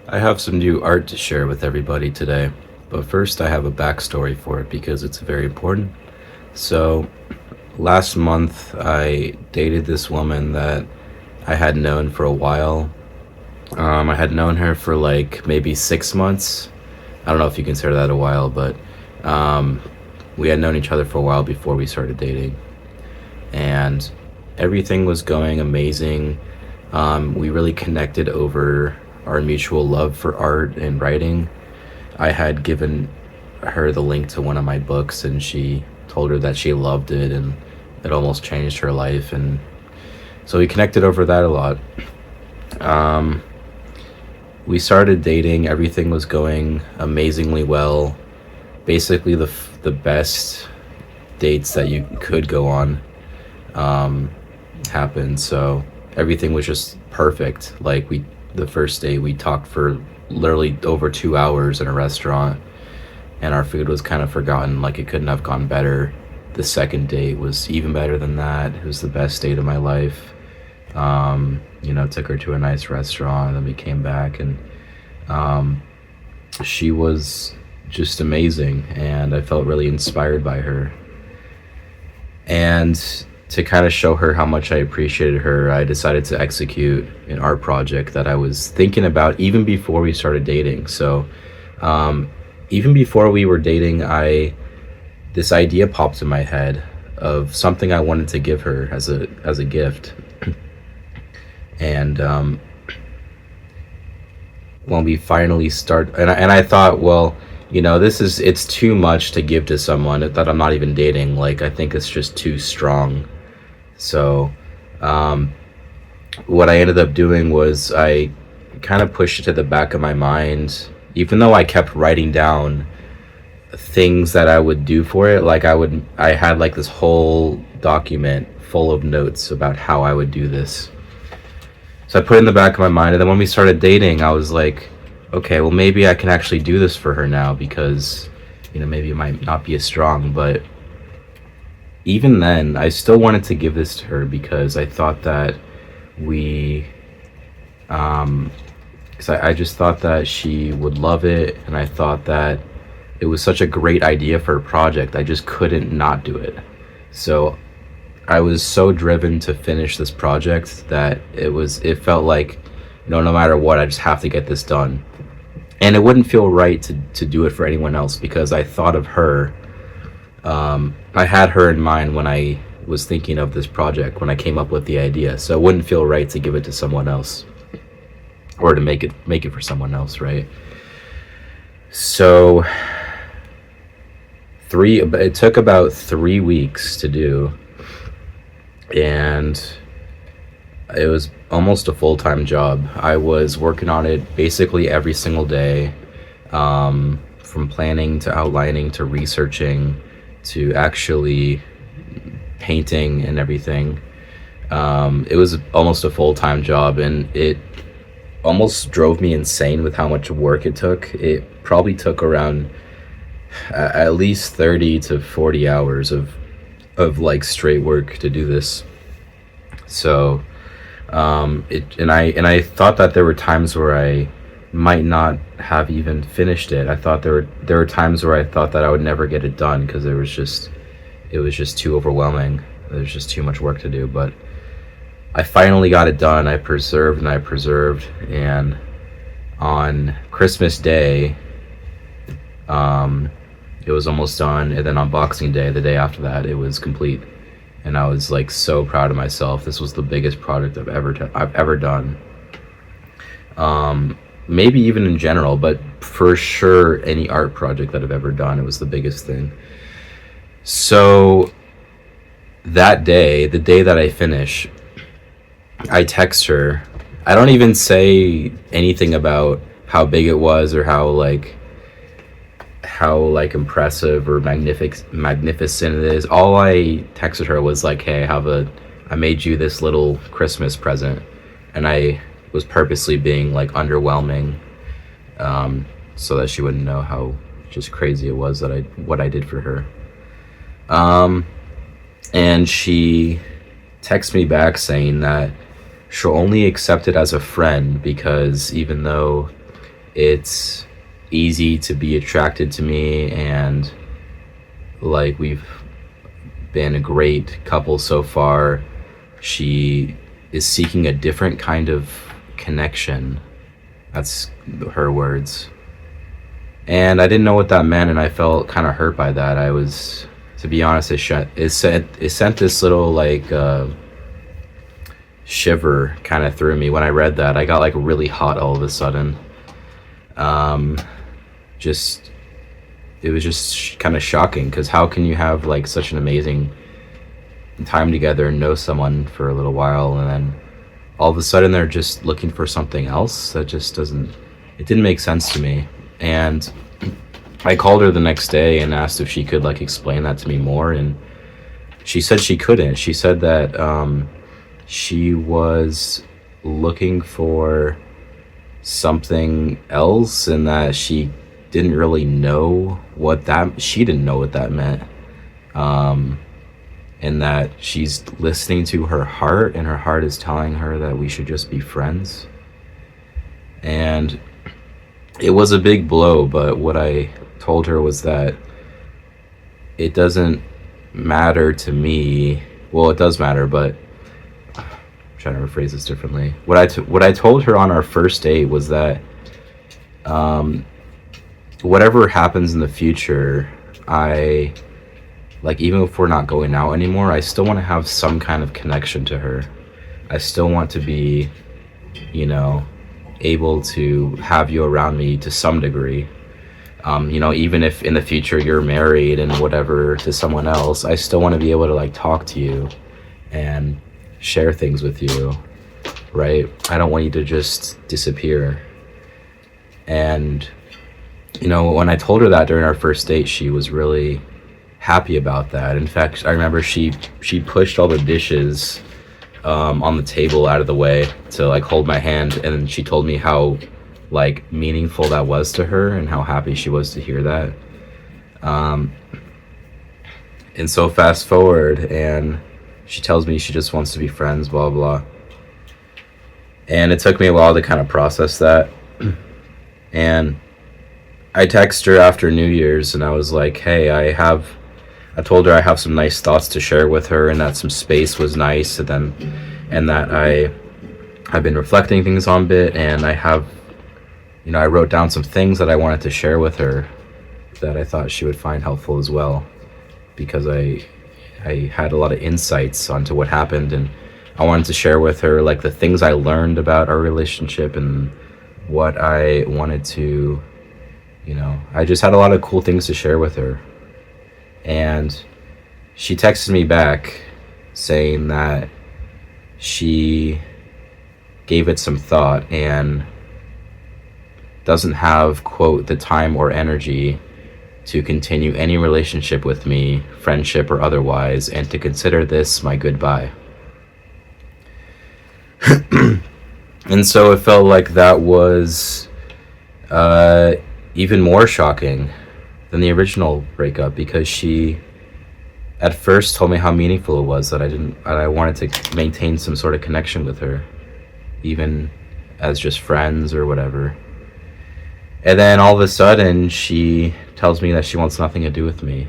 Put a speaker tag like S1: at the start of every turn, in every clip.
S1: I have some new art to share with everybody today, but first I have a backstory for it because it's very important. So, last month I dated this woman that I had known for a while. I had known her for like maybe 6 months. I don't know if you consider that a while, but um, we had known each other for a while before we started dating, and everything was going amazing. We really connected over our mutual love for art and writing. I had given her the link to one of my books, and she told her that she loved it and it almost changed her life. And so we connected over that a lot. Um, we started dating. Everything was going amazingly well. Basically, the best dates that you could go on um, happened. So everything was just perfect. Like the first day we talked for literally over 2 hours in a restaurant, and our food was kind of forgotten. Like it couldn't have gone better. The second date was even better than that. It was the best date of my life. Took her to a nice restaurant, and then we came back, and um, she was just amazing, and I felt really inspired by her. And to kind of show her how much I appreciated her, I decided to execute an art project that I was thinking about even before we started dating. So, um, even before we were dating, I this idea popped in my head of something I wanted to give her as a gift. And when we finally start, and I thought, well, it's too much to give to someone that I'm not even dating. Like I think it's just too strong. So, um, what I ended up doing was I kind of pushed it to the back of my mind, even though I kept writing down things that I would do for it. Like I had like this whole document full of notes about how I would do this. So I put it in the back of my mind, and then when we started dating, I was like, okay, well maybe I can actually do this for her now because, maybe it might not be as strong, but even then, I still wanted to give this to her because I thought that we, um, because I just thought that she would love it, and I thought that it was such a great idea for a project. I just couldn't not do it. So I was so driven to finish this project that it felt like, no matter what, I just have to get this done. And it wouldn't feel right to do it for anyone else because I thought of her. I had her in mind when I was thinking of this project, when I came up with the idea. So it wouldn't feel right to give it to someone else or to make it for someone else, right? So it took about 3 weeks to do, and it was almost a full-time job. I was working on it basically every single day, from planning to outlining to researching to actually painting and everything. It was almost a full-time job, and it almost drove me insane with how much work it took. It probably took around at least 30 to 40 hours of like straight work to do this. So I thought that there were times where I might not have even finished it. I thought there were times where I thought that I would never get it done because it was just too overwhelming. There's just too much work to do, but I finally got it done. I persevered and I persevered, and on Christmas Day, um, it was almost done, and then on Boxing Day, the day after that, it was complete, and I was like so proud of myself. This was the biggest project I've ever done. Maybe even in general, but for sure, any art project that I've ever done, it was the biggest thing. So that day, the day that I finish, I text her. I don't even say anything about how big it was or how impressive or magnificent it is. All I texted her was like, "Hey, I made you this little Christmas present," and I was purposely being like underwhelming, so that she wouldn't know how just crazy it was that I what I did for her. Um, and she texted me back saying that she'll only accept it as a friend because even though it's easy to be attracted to me, and like we've been a great couple so far. She is seeking a different kind of connection. That's her words. And I didn't know what that meant, and I felt kind of hurt by that. I was, to be honest, it sent this little like shiver kind of through me when I read that. I got like really hot all of a sudden. Um, just it was just kind of shocking, because how can you have like such an amazing time together and know someone for a little while, and then all of a sudden they're just looking for something else? That just doesn't, it didn't make sense to me. And I called her the next day and asked if she could like explain that to me more, and she said she couldn't. She said that she was looking for something else, and that she didn't know what that meant. um and that she's listening to her heart, and her heart is telling her that we should just be friends. And it was a big blow, but what I told her was that it doesn't matter to me. Well, it does matter, but I'm trying to rephrase this differently. What I told her on our first date was that um, whatever happens in the future, I like, even if we're not going out anymore, I still want to have some kind of connection to her. I still want to be, you know, able to have you around me to some degree. Even if in the future you're married and whatever to someone else, I still want to be able to like talk to you and share things with you, right? I don't want you to just disappear. And when I told her that during our first date, she was really happy about that. In fact, I remember she pushed all the dishes on the table out of the way to like hold my hand, and she told me how like meaningful that was to her and how happy she was to hear that. Um, and so fast forward, and she tells me she just wants to be friends, blah blah. And it took me a while to kind of process that. And I texted her after New Year's, and I was like, hey, I told her I have some nice thoughts to share with her, and that some space was nice, and that I've been reflecting things on a bit, and I wrote down some things that I wanted to share with her that I thought she would find helpful as well, because I had a lot of insights onto what happened, and I wanted to share with her like the things I learned about our relationship and what I wanted to, I just had a lot of cool things to share with her. And she texted me back saying that she gave it some thought and doesn't have, quote, the time or energy to continue any relationship with me, friendship or otherwise, and to consider this my goodbye. And so it felt like that was even more shocking than the original breakup, because she at first told me how meaningful it was that I wanted to maintain some sort of connection with her, even as just friends or whatever. And then all of a sudden she tells me that she wants nothing to do with me,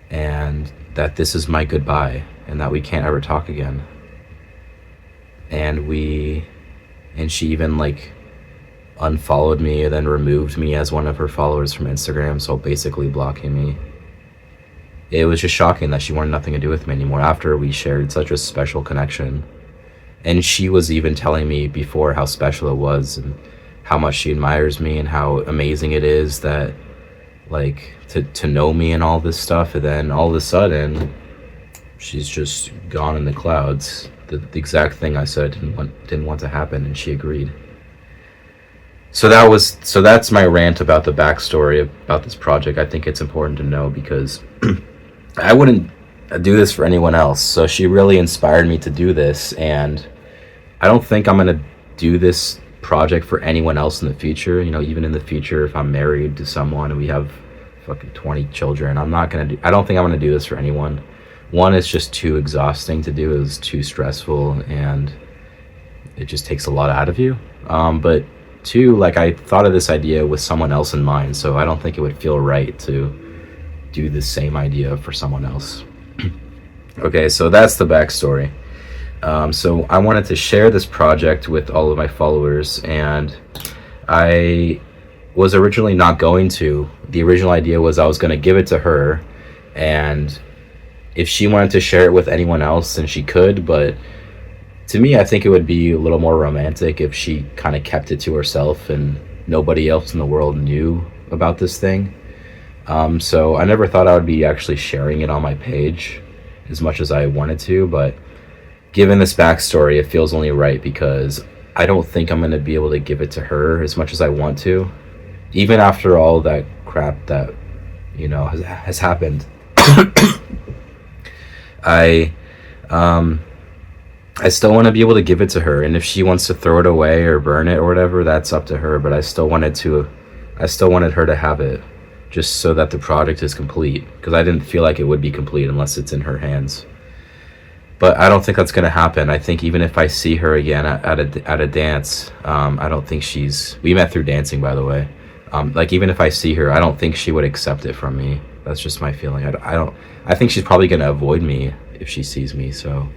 S1: and that this is my goodbye, and that we can't ever talk again. And she even like unfollowed me and then removed me as one of her followers from Instagram, so basically blocking me. It was just shocking that she wanted nothing to do with me anymore after we shared such a special connection. And she was even telling me before how special it was, and how much she admires me, and how amazing it is that like to know me and all this stuff. And then all of a sudden she's just gone in the clouds. The exact thing I said didn't want to happen, and she agreed. So that's my rant about the backstory about this project. I think it's important to know, because I wouldn't do this for anyone else. So she really inspired me to do this, and I don't think I'm gonna do this project for anyone else in the future. Even in the future, if I'm married to someone and we have fucking 20 children, I don't think I'm gonna do this for anyone. One, it's just too exhausting to do. It's too stressful, and it just takes a lot out of you. But two, like I thought of this idea with someone else in mind, so I don't think it would feel right to do the same idea for someone else. Okay, so that's the backstory. So I wanted to share this project with all of my followers, and I was originally not going to. The original idea was I was going to give it to her, and if she wanted to share it with anyone else, then she could, but to me, I think it would be a little more romantic if she kind of kept it to herself and nobody else in the world knew about this thing. So I never thought I would be actually sharing it on my page as much as I wanted to, but given this backstory, it feels only right because I don't think I'm going to be able to give it to her as much as I want to, even after all that crap that, has happened. I, I still want to be able to give it to her, and if she wants to throw it away or burn it or whatever, that's up to her, but I still wanted her to have it, just so that the project is complete, because I didn't feel like it would be complete unless it's in her hands. But I don't think that's going to happen. I think even if I see her again at a dance, I don't think we met through dancing, by the way. Like, even if I see her, I don't think she would accept it from me. That's just my feeling. I think she's probably going to avoid me if she sees me, so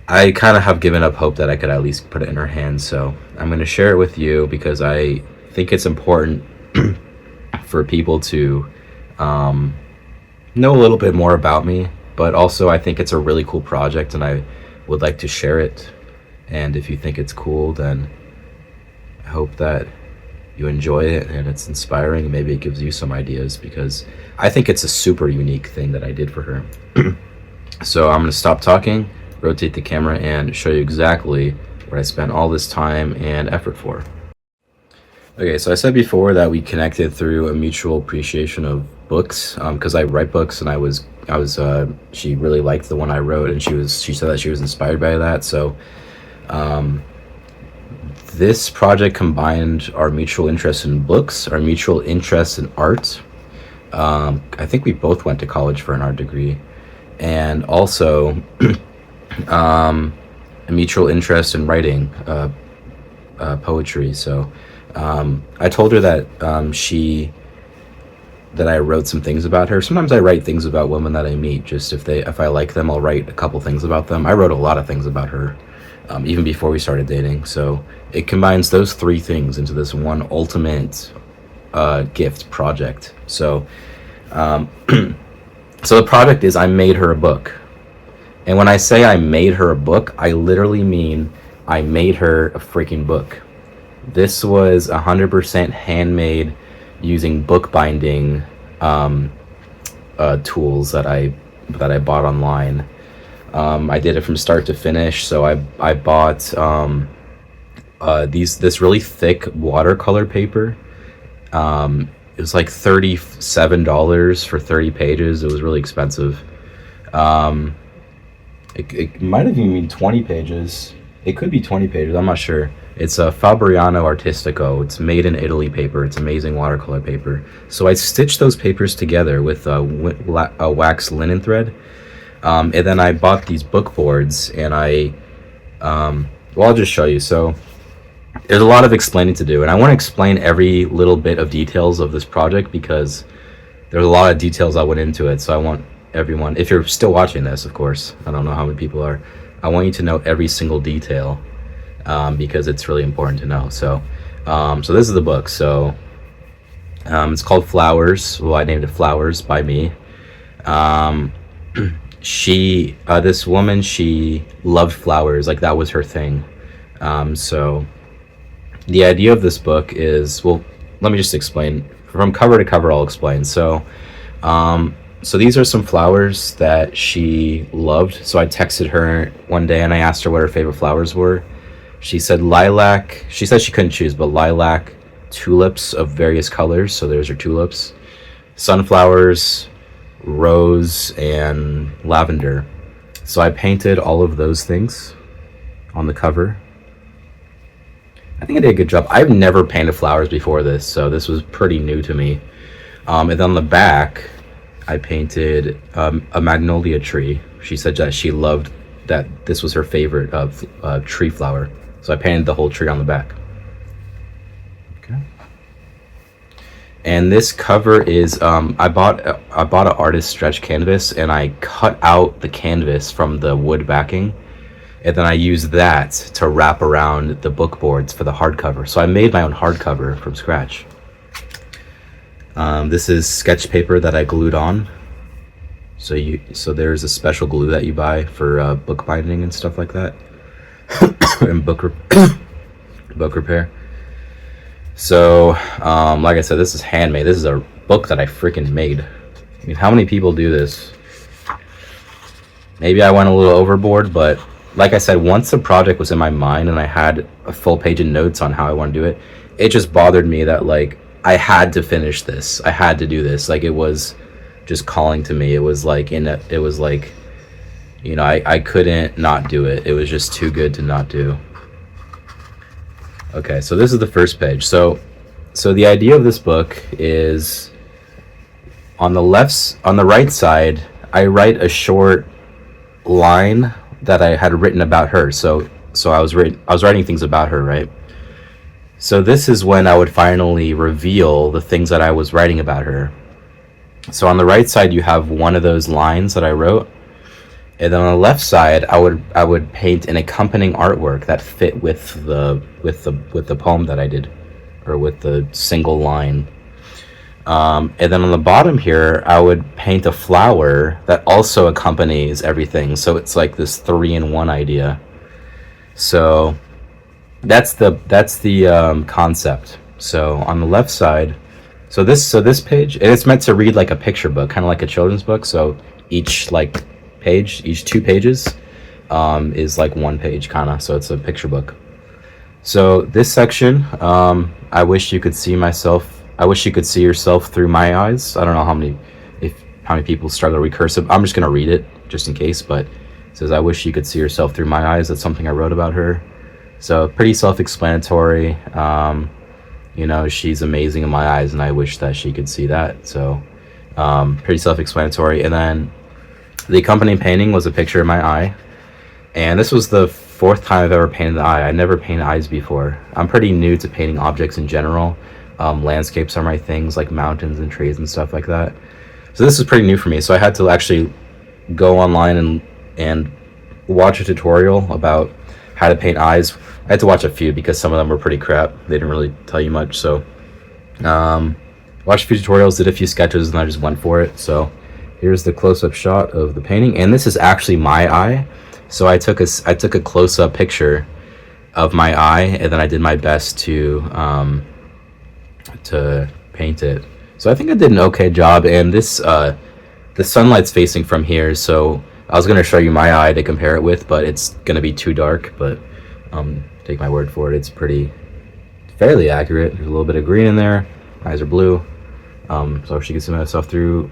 S1: I kind of have given up hope that I could at least put it in her hands. So I'm going to share it with you because I think it's important for people to know a little bit more about me, but also I think it's a really cool project and I would like to share it. And if you think it's cool, then I hope that you enjoy it and it's inspiring, and maybe it gives you some ideas, because I think it's a super unique thing that I did for her. So I'm going to stop talking, rotate the camera, and show you exactly what I spent all this time and effort for. Okay, so I said before that we connected through a mutual appreciation of books, because I write books, and she really liked the one I wrote, and she said that she was inspired by that. So this project combined our mutual interest in books, our mutual interest in art. I think we both went to college for an art degree, and also a mutual interest in writing poetry. So I told her that that I wrote some things about her. Sometimes I write things about women that I meet. Just if I like them, I'll write a couple things about them. I wrote a lot of things about her, even before we started dating. So it combines those three things into this one ultimate gift project. So so the project is I made her a book. And when I say I made her a book, I literally mean I made her a freaking book. This was 100% handmade using bookbinding tools that I bought online. I did it from start to finish. So I bought this really thick watercolor paper. It was like $37 for 30 pages. It was really expensive. It might have even been 20 pages. It could be 20 pages. I'm not sure. It's a Fabriano Artistico. It's made in Italy paper. It's amazing watercolor paper. So I stitched those papers together with a wax linen thread. And then I bought these book boards, and I'll just show you. So there's a lot of explaining to do, and I want to explain every little bit of details of this project because there's a lot of details that went into it. So I want everyone, if you're still watching this, of course, I don't know how many people are, I want you to know every single detail, because it's really important to know. So this is the book. So it's called Flowers. Well, I named it Flowers by me. This woman, she loved flowers. Like, that was her thing. So the idea of this book is, well, let me just explain from cover to cover. I'll explain. So these are some flowers that she loved. So I texted her one day and I asked her what her favorite flowers were. She said lilac. She said she couldn't choose, but lilac, tulips of various colors. So there's her tulips, sunflowers, rose, and lavender. So I painted all of those things on the cover. I think I did a good job. I've never painted flowers before this, so this was pretty new to me. And then on the back, I painted a magnolia tree. She said that she loved that this was her favorite of tree flower. So I painted the whole tree on the back. And this cover is I bought an artist stretch canvas, and I cut out the canvas from the wood backing, and then I used that to wrap around the book boards for the hardcover. So I made my own hardcover from scratch. This is sketch paper that I glued on. So there's a special glue that you buy for book binding and stuff like that, and book repair. So, like I said, this is handmade. This is a book that I freaking made. I mean, how many people do this? Maybe I went a little overboard, but like I said, once the project was in my mind and I had a full page of notes on how I want to do it, it just bothered me that, like, I had to finish this. I had to do this. Like, it was just calling to me. It was like, I couldn't not do it. It was just too good to not do. Okay, so this is the first page. So the idea of this book is on the right side, I write a short line that I had written about her. So I was writing things about her, right? So this is when I would finally reveal the things that I was writing about her. So on the right side, you have one of those lines that I wrote, and then on the left side, I would paint an accompanying artwork that fit with the poem that I did, or with the single line. And then on the bottom here, I would paint a flower that also accompanies everything. So it's like this 3-in-1 idea. So that's the concept. So on the left side, so this page, and it's meant to read like a picture book, kind of like a children's book. So each 2 pages is like 1 page, kind of. So it's a picture book. So this section, I wish you could see yourself through my eyes. I don't know how many people struggle recursive. I'm just gonna read it just in case, but it says, I wish you could see yourself through my eyes. That's something I wrote about her. So pretty self-explanatory. She's amazing in my eyes, and I wish that she could see that. So pretty self-explanatory. And then the accompanying painting was a picture of my eye. And this was the 4th time I've ever painted the eye. I never painted eyes before. I'm pretty new to painting objects in general. Landscapes are my things, like mountains and trees and stuff like that. So this is pretty new for me. So I had to actually go online and watch a tutorial about how to paint eyes. I had to watch a few because some of them were pretty crap. They didn't really tell you much. So watched a few tutorials, did a few sketches, and I just went for it. So here's the close-up shot of the painting, and this is actually my eye. So I took a close-up picture of my eye, and then I did my best to paint it. So I think I did an okay job. And this the sunlight's facing from here, so I was gonna show you my eye to compare it with, but it's gonna be too dark. But take my word for it, it's fairly accurate. There's a little bit of green in there. Eyes are blue. So she can see yourself through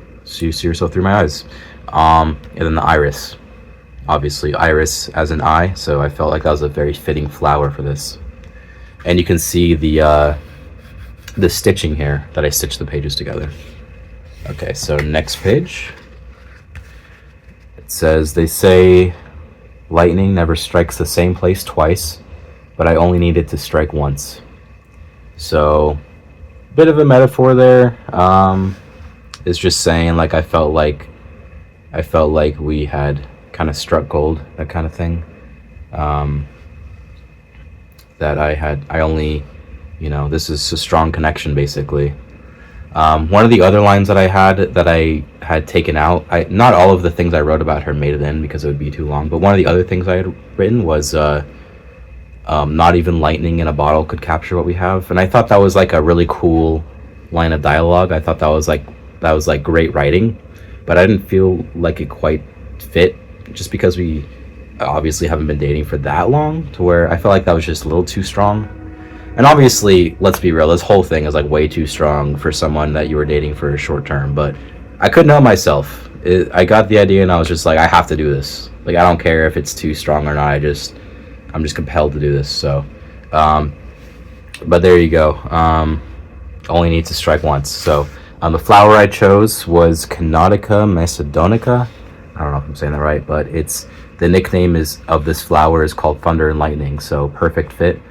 S1: my eyes. And then the iris, obviously iris as an eye. So I felt like that was a very fitting flower for this. And you can see the stitching here that I stitched the pages together. Okay, so next page. It says, they say lightning never strikes the same place twice, but I only need it to strike once. So, bit of a metaphor there. It's just saying, like, I felt like we had kind of struck gold, that kind of thing. That I only, this is a strong connection, basically. One of the other lines that I had taken out, not all of the things I wrote about her made it in because it would be too long, but one of the other things I had written was not even lightning in a bottle could capture what we have. And I thought that was like a really cool line of dialogue. I thought that was like great writing, but I didn't feel like it quite fit, just because we obviously haven't been dating for that long, to where I felt like that was just a little too strong. And obviously, let's be real, this whole thing is like way too strong for someone that you were dating for a short term, but I couldn't help myself. I got the idea and I was just like, I have to do this. Like, I don't care if it's too strong or not. I'm just compelled to do this. So, but there you go. Only need to strike once. So, the flower I chose was Canonica macedonica. I don't know if I'm saying that right, but the nickname of this flower is called Thunder and Lightning. So perfect fit.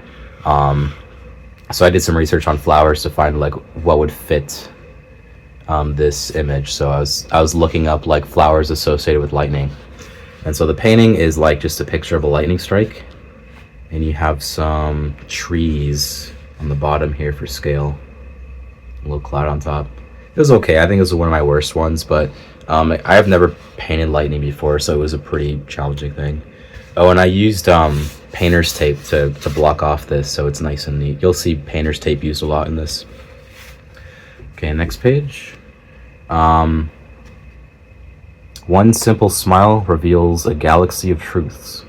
S1: So I did some research on flowers to find like what would fit this image. So I was looking up like flowers associated with lightning, and so the painting is like just a picture of a lightning strike, and you have some trees on the bottom here for scale, a little cloud on top. It was okay. I think it was one of my worst ones, but I have never painted lightning before, so it was a pretty challenging thing. Oh, and I used painter's tape to block off this, so it's nice and neat. You'll see painter's tape used a lot in this. Okay, next page. One simple smile reveals a galaxy of truths.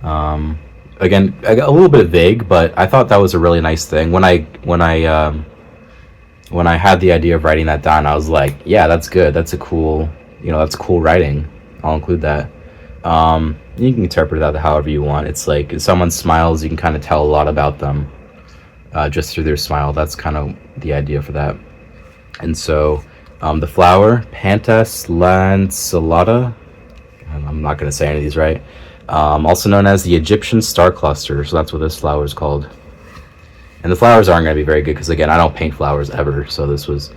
S1: Again, I got a little bit vague, but I thought that was a really nice thing. When I had the idea of writing that down, I was like, yeah, that's good. That's a cool, that's cool writing. I'll include that. You can interpret that however you want. It's like if someone smiles, you can kind of tell a lot about them just through their smile. That's kind of the idea for that. And so the flower, Pantas lanceolata, I'm not going to say any of these right, also known as the Egyptian star cluster. So that's what this flower is called. And the flowers aren't going to be very good because, again, I don't paint flowers ever. So this was,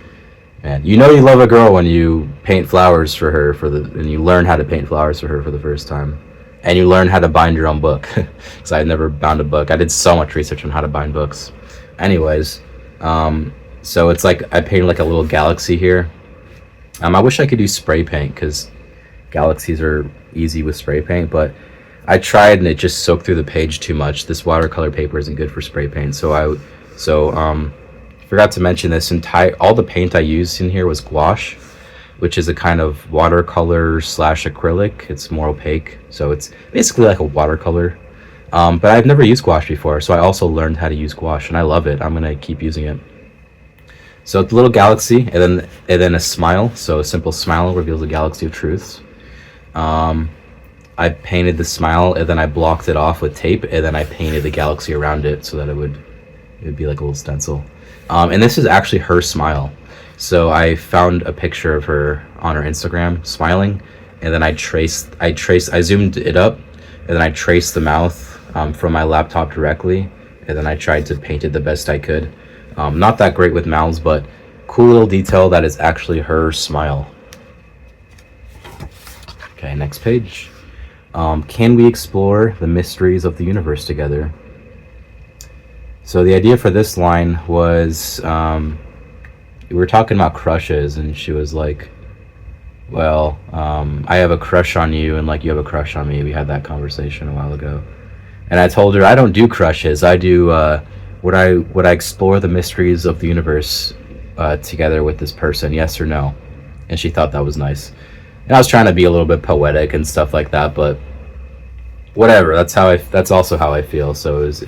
S1: man, you love a girl when you paint flowers for her and you learn how to paint flowers for her for the first time. And you learn how to bind your own book. Because I had never bound a book. I did so much research on how to bind books. Anyways, so it's like I painted like a little galaxy here. I wish I could do spray paint because galaxies are easy with spray paint, but I tried and it just soaked through the page too much. This watercolor paper isn't good for spray paint, so forgot to mention this all the paint I used in here was gouache, which is a kind of watercolor / acrylic. It's more opaque, so it's basically like a watercolor. But I've never used gouache before, so I also learned how to use gouache, and I love it. I'm gonna keep using it. So it's a little galaxy, and then a smile. So a simple smile reveals a galaxy of truths. I painted the smile, and then I blocked it off with tape, and then I painted the galaxy around it so that it would be like a little stencil. And this is actually her smile. So I found a picture of her on her Instagram smiling, and then I zoomed it up, and then I traced the mouth from my laptop directly, and then I tried to paint it the best I could. Not that great with mouths, but cool little detail that is actually her smile. Okay, next page. Can we explore the mysteries of the universe together? So the idea for this line was, we were talking about crushes, and she was like, well, I have a crush on you, and like you have a crush on me. We had that conversation a while ago. And I told her I don't do crushes. I do, would I explore the mysteries of the universe together with this person, yes or no? And she thought that was nice. And I was trying to be a little bit poetic and stuff like that, but whatever. That's also how I feel. So it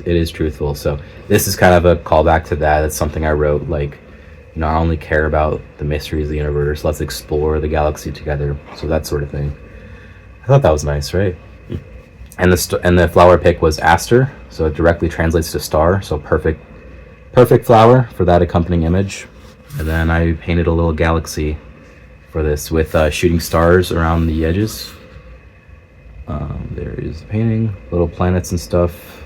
S1: is truthful. So this is kind of a callback to that. It's something I wrote, like, I only care about the mysteries of the universe. Let's explore the galaxy together. So that sort of thing. I thought that was nice, right? And the flower pick was aster, so it directly translates to star. So perfect flower for that accompanying image. And then I painted a little galaxy for this with shooting stars around the edges. There is the painting, little planets and stuff.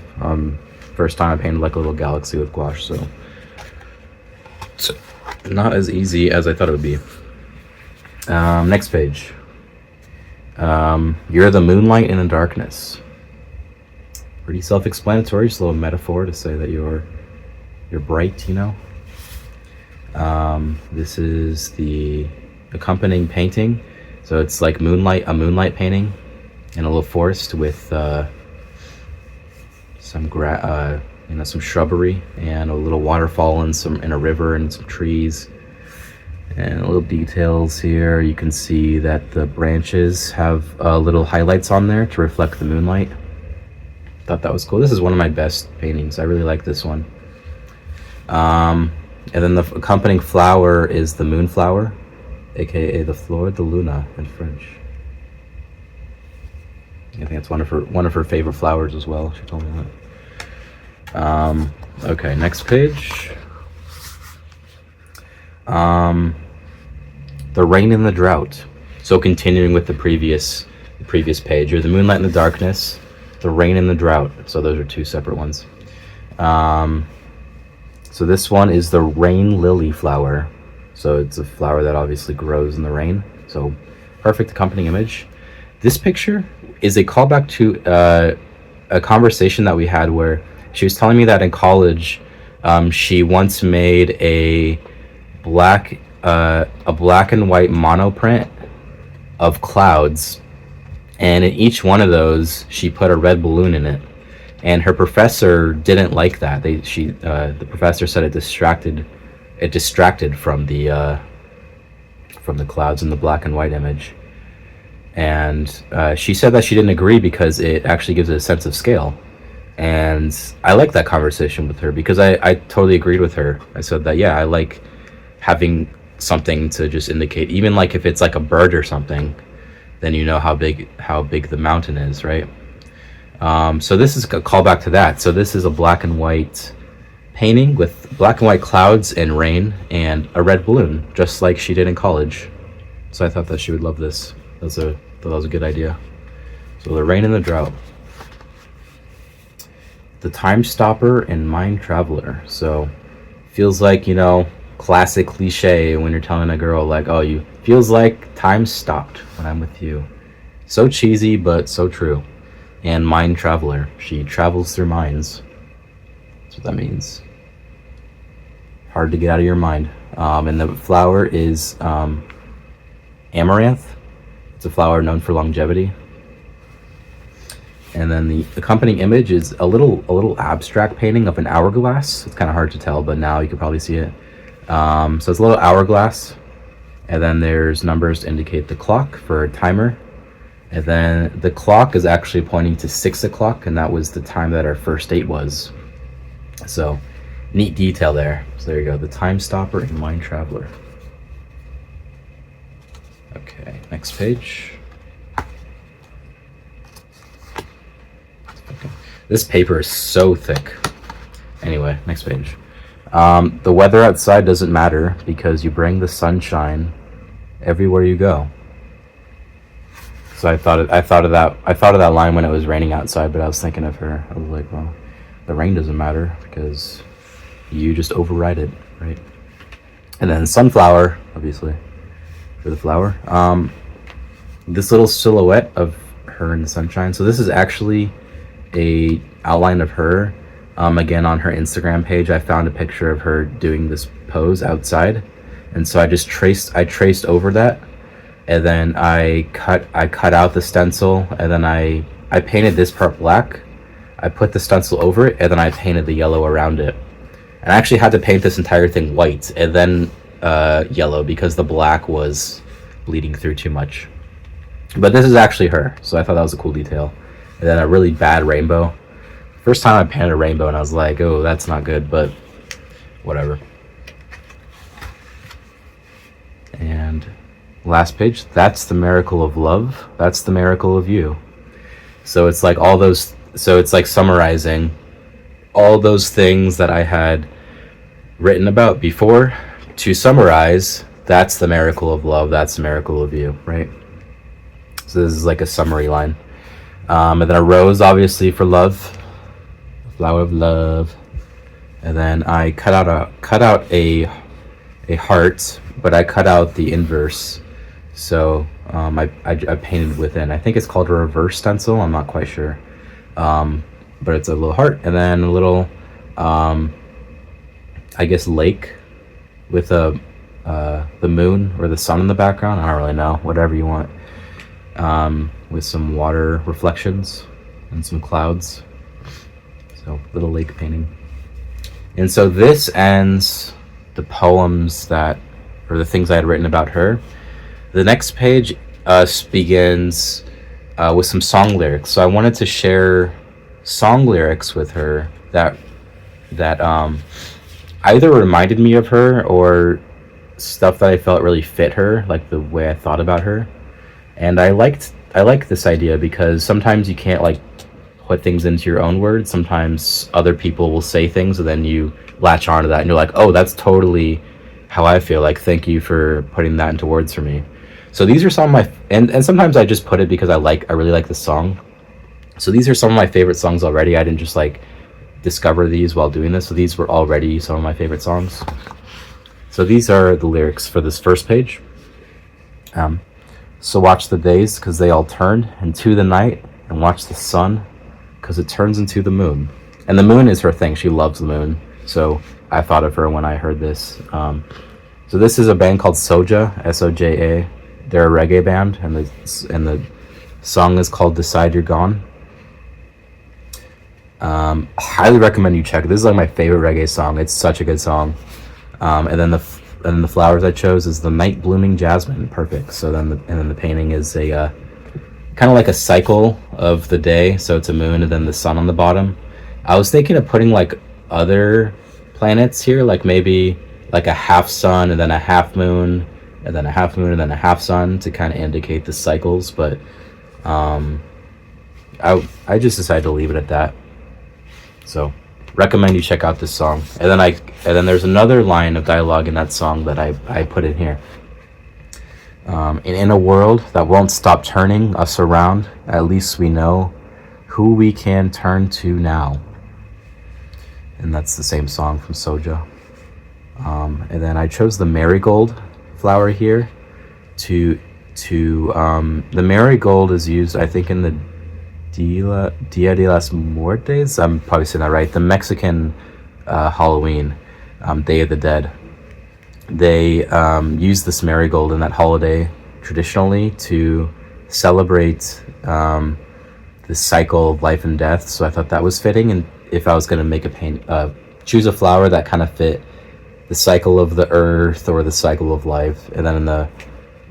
S1: First time I painted like a little galaxy with gouache, so it's not as easy as I thought it would be. Next page. You're the moonlight in the darkness. Pretty self-explanatory, just a little metaphor to say that you're bright, This is the accompanying painting. So it's like a moonlight painting in a little forest with some shrubbery and a little waterfall and a river and some trees. And little details here. You can see that the branches have little highlights on there to reflect the moonlight. Thought that was cool. This is one of my best paintings. I really like this one. And then the accompanying flower is the moonflower, aka the fleur de lune in French. I think it's one of her favorite flowers as well. She told me that. Okay, next page. The rain and the drought. So continuing with the previous page, you're the moonlight in the darkness, the rain and the drought. So those are two separate ones. So this one is the rain lily flower. So it's a flower that obviously grows in the rain. So perfect accompanying image. This picture is a callback to a conversation that we had where she was telling me that in college, she once made a black and white monoprint of clouds, and in each one of those, she put a red balloon in it. And her professor didn't like that. The professor said it distracted from the clouds in the black and white image. And she said that she didn't agree because it actually gives it a sense of scale. And I like that conversation with her because I totally agreed with her. I said that, yeah, I like having something to just indicate, even like if it's like a bird or something, then you know how big the mountain is, right? So this is a callback to that. So this is a black and white painting with black and white clouds and rain and a red balloon, just like she did in college. So I thought that she would love this. That was a good idea. So the rain and the drought. The Time Stopper and Mind Traveler. So feels like, classic cliche when you're telling a girl like, oh, you feels like time stopped when I'm with you. So cheesy, but so true. And Mind Traveler. She travels through minds. That's what that means. Hard to get out of your mind. And the flower is amaranth. It's a flower known for longevity. And then the accompanying image is a little abstract painting of an hourglass. It's kind of hard to tell, but now you can probably see it. So it's a little hourglass, and then there's numbers to indicate the clock for a timer. And then the clock is actually pointing to 6 o'clock, and that was the time that our first date was. So neat detail there. So there you go, the Time Stopper and Mind Traveler. Okay, next page. Okay. This paper is so thick. Anyway, next page. The weather outside doesn't matter because you bring the sunshine everywhere you go. So I thought of that line when it was raining outside, but I was thinking of her. I was like, well, the rain doesn't matter because you just override it, right? And then sunflower, obviously, for the flower. This little silhouette of her in the sunshine. So this is actually a outline of her. Again, on her Instagram page, I found a picture of her doing this pose outside, and so I traced over that, and then I cut out the stencil, and then I painted this part black. I put the stencil over it, and then I painted the yellow around it. And I actually had to paint this entire thing white and then yellow because the black was bleeding through too much. But this is actually her, so I thought that was a cool detail. And then a really bad rainbow. First time I painted a rainbow and I was like, oh, that's not good, but whatever. And last page, that's the miracle of love. That's the miracle of you. So it's like it's like summarizing all those things that I had written about before to summarize. That's the miracle of love. That's the miracle of you, right? So this is like a summary line. And then a rose, obviously, for love. Flower of love. And then I cut out a heart, but I cut out the inverse. So I painted within. I think it's called a reverse stencil. I'm not quite sure. But it's a little heart, and then a little, I guess, lake with the moon or the sun in the background. I don't really know. Whatever you want. With some water reflections and some clouds. So little lake painting. And so this ends the poems or the things I had written about her. The next page begins with some song lyrics. So I wanted to share song lyrics with her that either reminded me of her or stuff that I felt really fit her, like the way I thought about her. And I like this idea because sometimes you can't like put things into your own words. Sometimes other people will say things and then you latch onto that and you're like, oh, that's totally how I feel. Like, thank you for putting that into words for me. So these are some of my, and sometimes I just put it because I really like the song. So these are some of my favorite songs already. I didn't just like discover these while doing this. So these were already some of my favorite songs. So these are the lyrics for this first page. Um, so watch the days, because they all turn into the night, and watch the sun, because it turns into the moon. And the moon is her thing. She loves the moon. So I thought of her when I heard this. So this is a band called Soja, Soja. They're a reggae band, and the song is called "Decide You're Gone." Highly recommend you check it. This is like my favorite reggae song. It's such a good song. And then the flowers I chose is the night blooming jasmine. Perfect. So then the painting is a kind of like a cycle of the day. So it's a moon and then the sun on the bottom. I was thinking of putting like other planets here, like maybe like a half sun and then a half moon and then a half moon and then a half sun to kind of indicate the cycles, but I just decided to leave it at that. So recommend you check out this song. And then there's another line of dialogue in that song that I put in here. And in a world that won't stop turning us around, at least we know who we can turn to now. And that's the same song from Soja. And then I chose the marigold flower here to the marigold is used, I think, in the Dia de las Muertes. I'm probably saying that right. The Mexican Halloween, Day of the Dead. They use this marigold in that holiday traditionally to celebrate the cycle of life and death. So I thought that was fitting. And if I was going to make choose a flower that kind of fit the cycle of the earth or the cycle of life. And then in the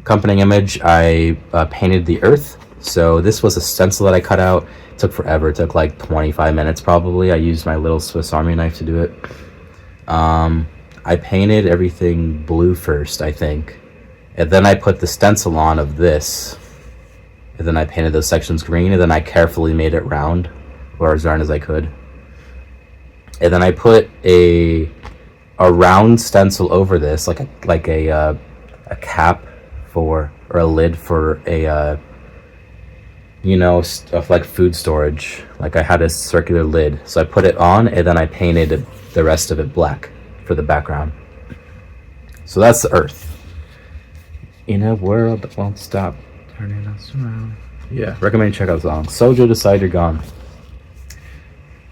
S1: accompanying image, I painted the earth. So this was a stencil that I cut out. It took forever. It took like 25 minutes probably. I used my little Swiss Army knife to do it. I painted everything blue first, I think. And then I put the stencil on of this. And then I painted those sections green. And then I carefully made it round, or as round as I could. And then I put a round stencil over this, like a cap for, or a lid for a stuff like food storage. Like I had a circular lid, so I put it on and then I painted the rest of it black for the background. So that's the earth. In a world that won't stop turning us around. Yeah, recommend you check out the song. Soja, Decide You're Gone.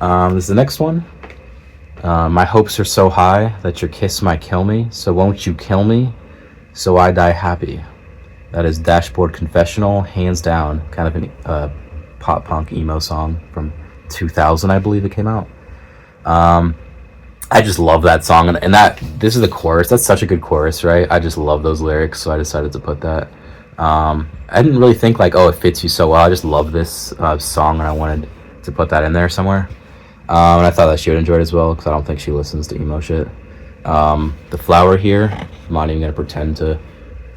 S1: This is the next one. My hopes are so high that your kiss might kill me, so won't you kill me so I die happy. That is Dashboard Confessional, hands down. Kind of a pop punk emo song from 2000, I believe it came out. I just love that song, and this is the chorus. That's such a good chorus, right? I just love those lyrics, so I decided to put that. I didn't really think like, oh, it fits you so well. I just love this song, and I wanted to put that in there somewhere. And I thought that she would enjoy it as well, because I don't think she listens to emo shit. The flower here, I'm not even going to pretend to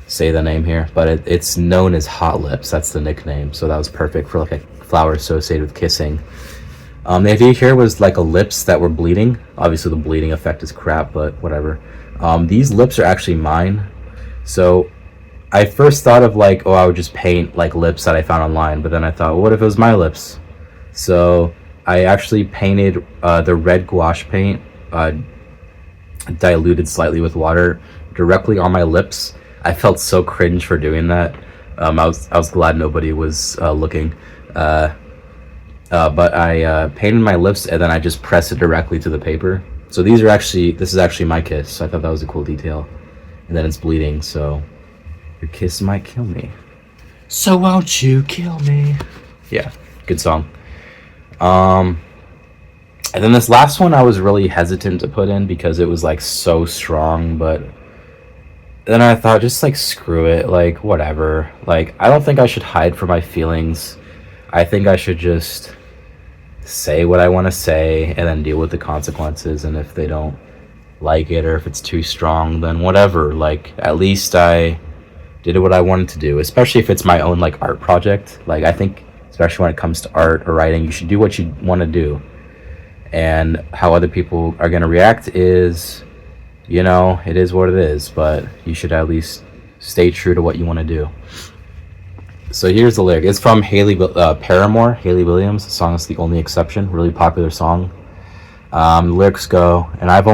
S1: say the name here, but it's known as Hot Lips. That's the nickname, so that was perfect for like a flower associated with kissing. The idea here was like a lips that were bleeding. Obviously the bleeding effect is crap, but whatever. These lips are actually mine. So I first thought of like, oh, I would just paint like lips that I found online, but then I thought, well, what if it was my lips? So I actually painted the red gouache paint, diluted slightly with water, directly on my lips. I felt so cringe for doing that. I was glad nobody was looking. But I painted my lips and then I just pressed it directly to the paper. So this is actually my kiss. So I thought that was a cool detail. And then it's bleeding, so your kiss might kill me. So won't you kill me? Yeah, good song. And then this last one I was really hesitant to put in because it was like so strong, but then I thought, just like screw it, like whatever. Like I don't think I should hide from my feelings. I think I should just say what I want to say and then deal with the consequences. And if they don't like it or if it's too strong, then whatever. Like at least I did what I wanted to do, especially if it's my own like art project. Like I think especially when it comes to art or writing, you should do what you want to do. And how other people are going to react is, it is what it is, but you should at least stay true to what you want to do. So here's the lyric. It's from Paramore, Hayley Williams. The song is The Only Exception. Really popular song. The lyrics go, and I've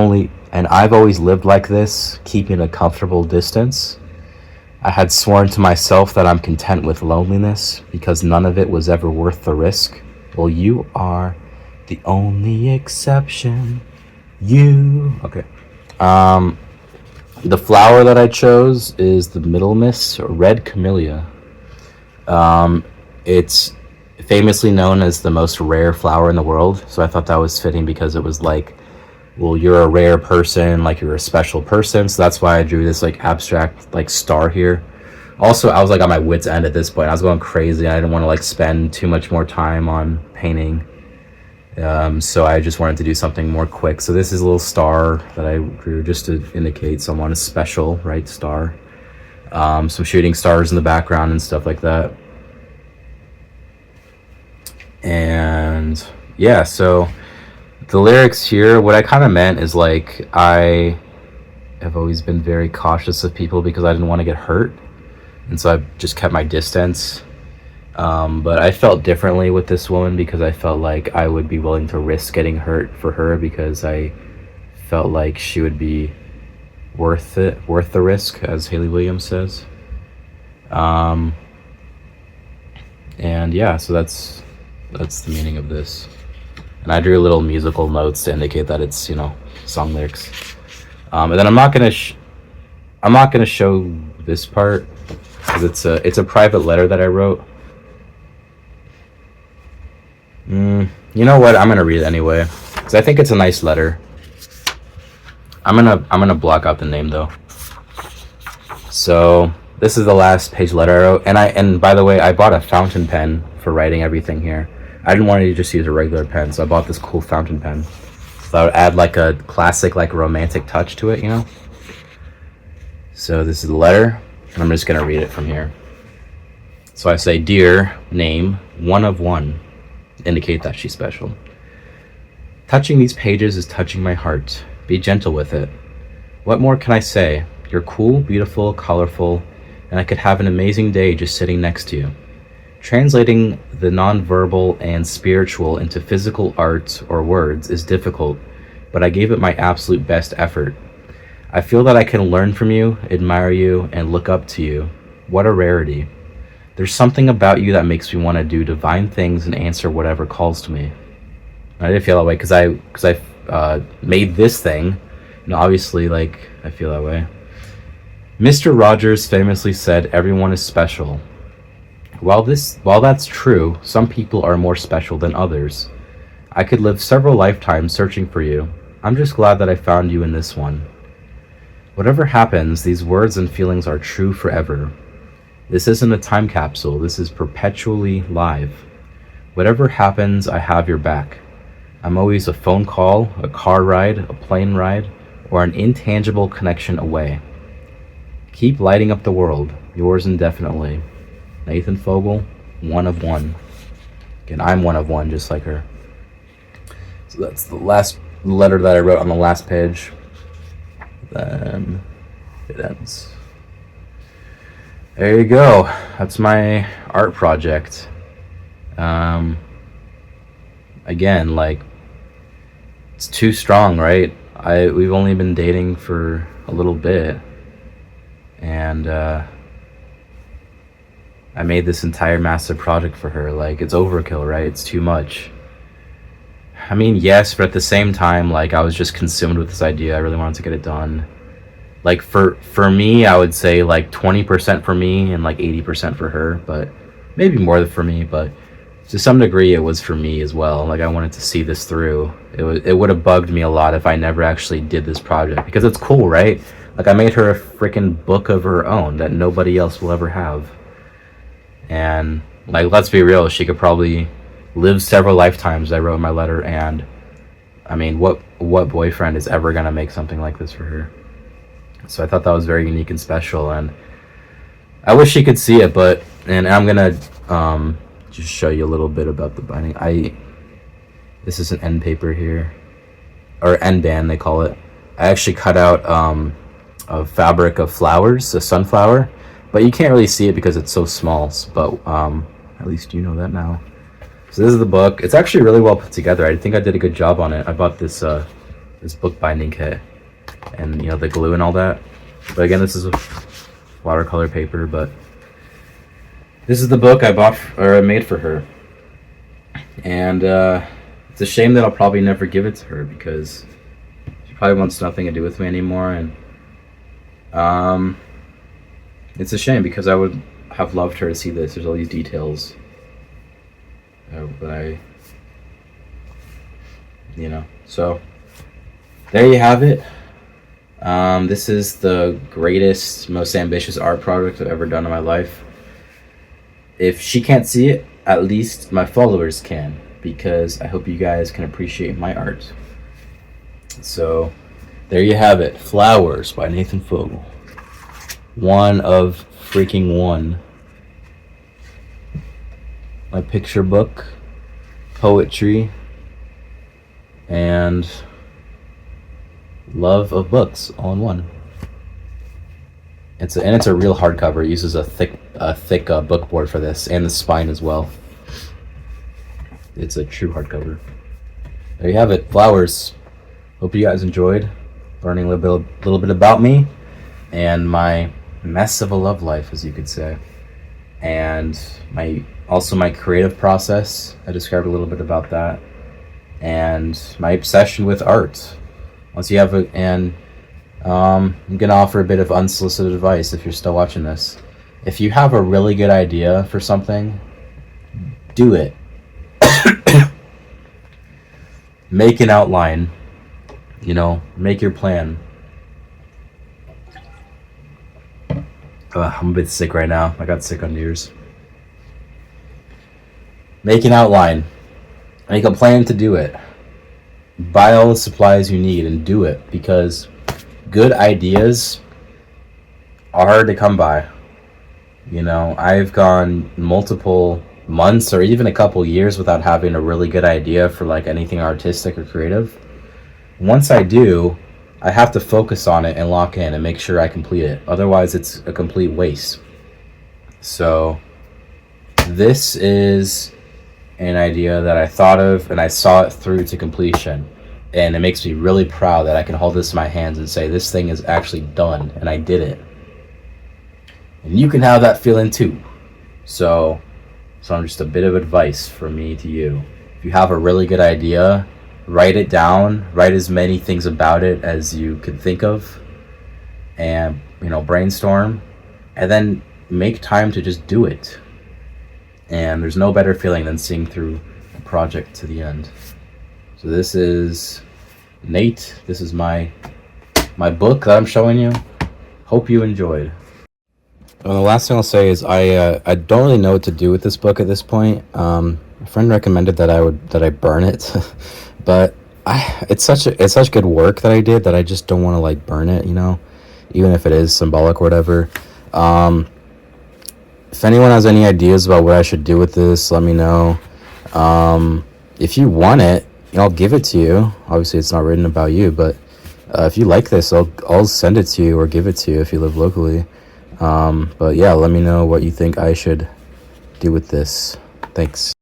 S1: always lived like this, keeping a comfortable distance. I had sworn to myself that I'm content with loneliness because none of it was ever worth the risk. Well, you are the only exception. You. Okay. Um, the flower that I chose is the Middle Miss Red Camellia. It's famously known as the most rare flower in the world, so I thought that was fitting because it was like, well, you're a rare person, like you're a special person, so that's why I drew this like abstract like star here. Also, I was like on my wits end at this point. I was going crazy. I didn't want to like spend too much more time on painting, so I just wanted to do something more quick. So this is a little star that I drew just to indicate someone is special, right? Star. Some shooting stars in the background and stuff like that. And yeah, so the lyrics here, what I kind of meant is like I have always been very cautious of people because I didn't want to get hurt, and so I just kept my distance. But I felt differently with this woman because I felt like I would be willing to risk getting hurt for her because I felt like she would be worth the risk, as Haley Williams says. Um, and yeah, so that's the meaning of this. And I drew little musical notes to indicate that it's song lyrics. And then I'm not gonna show this part because it's a private letter that I wrote. You know what? I'm gonna read it anyway because I think it's a nice letter. I'm gonna block out the name though. So this is the last page letter I wrote, and by the way, I bought a fountain pen for writing everything here. I didn't want to just use a regular pen, so I bought this cool fountain pen. So that would add like a classic, like romantic touch to it. So this is the letter, and I'm just gonna read it from here. So I say, dear name, one of one, indicate that she's special. Touching these pages is touching my heart. Be gentle with it. What more can I say? You're cool, beautiful, colorful, and I could have an amazing day just sitting next to you. Translating the nonverbal and spiritual into physical art or words is difficult, but I gave it my absolute best effort. I feel that I can learn from you, admire you, and look up to you. What a rarity. There's something about you that makes me want to do divine things and answer whatever calls to me. And I did feel that way because I made this thing, and obviously, like, I feel that way. Mr. Rogers famously said, everyone is special. While that's true, some people are more special than others. I could live several lifetimes searching for you. I'm just glad that I found you in this one. Whatever happens, these words and feelings are true forever. This isn't a time capsule, this is perpetually live. Whatever happens, I have your back. I'm always a phone call, a car ride, a plane ride, or an intangible connection away. Keep lighting up the world, yours indefinitely. Nathan Fogel, one of one. Again, I'm one of one, just like her. So that's the last letter that I wrote on the last page. Then it ends. There you go. That's my art project. Again, like, it's too strong, right? We've only been dating for a little bit, and I made this entire massive project for her. Like, it's overkill, right? It's too much. I mean, yes, but at the same time, like, I was just consumed with this idea. I really wanted to get it done. Like, for me, I would say like 20% for me and like 80% for her, but maybe more for me, but to some degree it was for me as well. Like, I wanted to see this through. It would have bugged me a lot if I never actually did this project because it's cool, right? Like, I made her a freaking book of her own that nobody else will ever have. And, like, let's be real, she could probably live several lifetimes, I wrote in my letter, and I mean, what boyfriend is ever gonna make something like this for her? So I thought that was very unique and special, and I wish she could see it, and I'm gonna just show you a little bit about the binding. This is an end paper here, or end band they call it. I actually cut out a fabric of flowers, a sunflower, but you can't really see it because it's so small, but at least you know that now. So this is the book. It's actually really well put together. I think I did a good job on it. I bought this book binding kit, and the glue and all that. But again, this is a watercolor paper. But this is the book I bought or I made for her, and it's a shame that I'll probably never give it to her because she probably wants nothing to do with me anymore. And it's a shame because I would have loved her to see this. There's all these details that so there you have it. This is the greatest, most ambitious art project I've ever done in my life. If she can't see it, at least my followers can, because I hope you guys can appreciate my art. So there you have it. Flowers by Nathan Fogel. One of freaking one. My picture book, poetry, and love of books all in one. It's a real hardcover. It uses a thick book board for this, and the spine as well. It's a true hardcover. There you have it. Flowers. Hope you guys enjoyed learning a little bit about me and my mess of a love life, as you could say, and my creative process. I described a little bit about that, and my obsession with art. I'm gonna offer a bit of unsolicited advice if you're still watching this. If you have a really good idea for something, do it. Make an outline. Make your plan. I'm a bit sick right now. I got sick on New Year's. Make an outline. Make a plan to do it. Buy all the supplies you need and do it, because good ideas are hard to come by. I've gone multiple months or even a couple years without having a really good idea for like anything artistic or creative. Once I do, I have to focus on it and lock in and make sure I complete it. Otherwise, it's a complete waste. So this is an idea that I thought of and I saw it through to completion. And it makes me really proud that I can hold this in my hands and say, this thing is actually done and I did it. And you can have that feeling too. So I'm just a bit of advice from me to you. If you have a really good idea, write it down, write as many things about it as you could think of, and brainstorm, and then make time to just do it. And there's no better feeling than seeing through a project to the end. So this is Nate. This is my book that I'm showing you. Hope you enjoyed. Well, the last thing I'll say is I don't really know what to do with this book at this point. A friend recommended that I burn it, but it's such good work that I did that I just don't want to like burn it, even if it is symbolic or whatever. If anyone has any ideas about what I should do with this, let me know. If you want it, I'll give it to you. Obviously, it's not written about you, but if you like this, I'll send it to you or give it to you if you live locally. But yeah, let me know what you think I should do with this. Thanks.